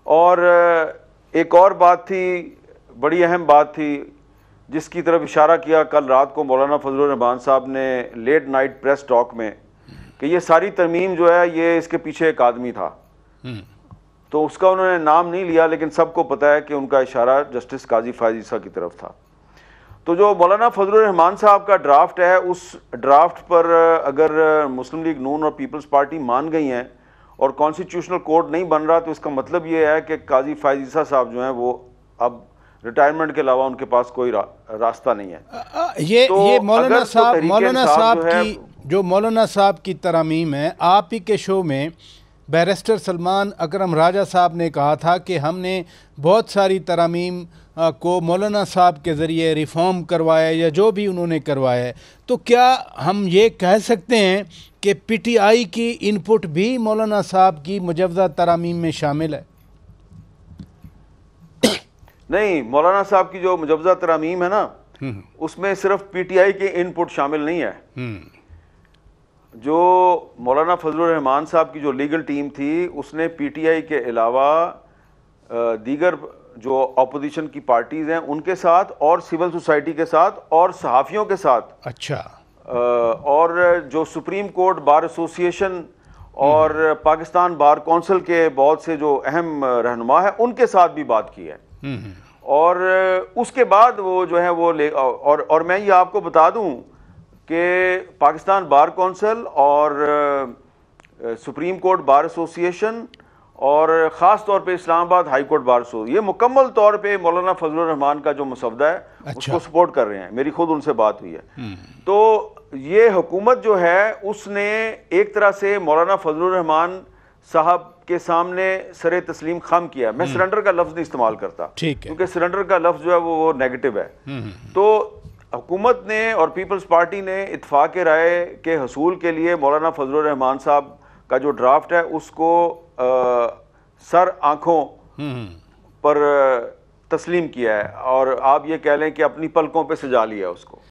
और एक और बात थी, बड़ी अहम बात थी, जिसकी तरफ इशारा किया कल रात को मौलाना फजलुर रहमान साहब ने लेट नाइट प्रेस टॉक में, कि ये सारी तरमीम जो है ये इसके पीछे एक आदमी था। तो उसका उन्होंने नाम नहीं लिया, लेकिन सबको पता है कि उनका इशारा जस्टिस काजी फायज ईसा की तरफ था। तो जो मौलाना फजलुर रहमान साहब का ड्राफ्ट है, उस ड्राफ्ट पर अगर मुस्लिम लीग नून और पीपल्स पार्टी मान गई हैं और कॉन्स्टिट्यूशनल कोड नहीं बन रहा, तो इसका मतलब ये है कि काजी फायज ईसा साहब जो हैं वो अब रिटायरमेंट के अलावा उनके पास कोई रास्ता नहीं है। ये मौलाना साहब की जो मौलाना साहब की तरामीम है, आप ही के शो में बैरिस्टर सलमान अकरम राजा साहब ने कहा था कि हमने बहुत सारी तरामीम को मौलाना साहब के ज़रिए रिफॉर्म करवाया या जो भी उन्होंने करवाया है। तो क्या हम ये कह सकते हैं कि पीटीआई की इनपुट भी मौलाना साहब की मुजव्वज़ा तरामीम में शामिल है? नहीं, मौलाना साहब की जो मुजव्वज़ा तरामीम है ना, उसमें सिर्फ पीटीआई के इनपुट शामिल नहीं है। जो मौलाना फजलुर रहमान साहब की जो लीगल टीम थी, उसने पीटीआई के अलावा दीगर जो अपोजिशन की पार्टीज हैं उनके साथ और सिविल सोसाइटी के साथ और सहाफ़ियों के साथ, अच्छा, और जो सुप्रीम कोर्ट बार एसोसिएशन और पाकिस्तान बार कौंसिल के बहुत से जो अहम रहनुमा है उनके साथ भी बात की है। और उसके बाद वो जो है वो और मैं ये आपको बता दूं कि पाकिस्तान बार कौंसिल और सुप्रीम कोर्ट बार एसोसिएशन और ख़ास तौर पे Islamabad high court bar association, ये मुकम्मल तौर पे मौलाना फजलुर रहमान का जो मसवदा है, अच्छा, उसको सपोर्ट कर रहे हैं। मेरी खुद उनसे बात हुई है। तो ये हुकूमत जो है उसने एक तरह से मौलाना फजलुर रहमान साहब के सामने सरे तस्लीम खम किया। मैं सरेंडर का लफ्ज़ नहीं इस्तेमाल करता, क्योंकि सरेंडर का लफ्ज़ जो है वो नेगेटिव है। तो हुकूमत ने और पीपल्स पार्टी ने इत्तफाक़ राय के हसूल के लिए मौलाना फजलुर रहमान साहब का जो ड्राफ्ट है उसको सर आँखों पर तस्लीम किया है, और आप ये कह लें कि अपनी पलकों पे सजा लिया उसको।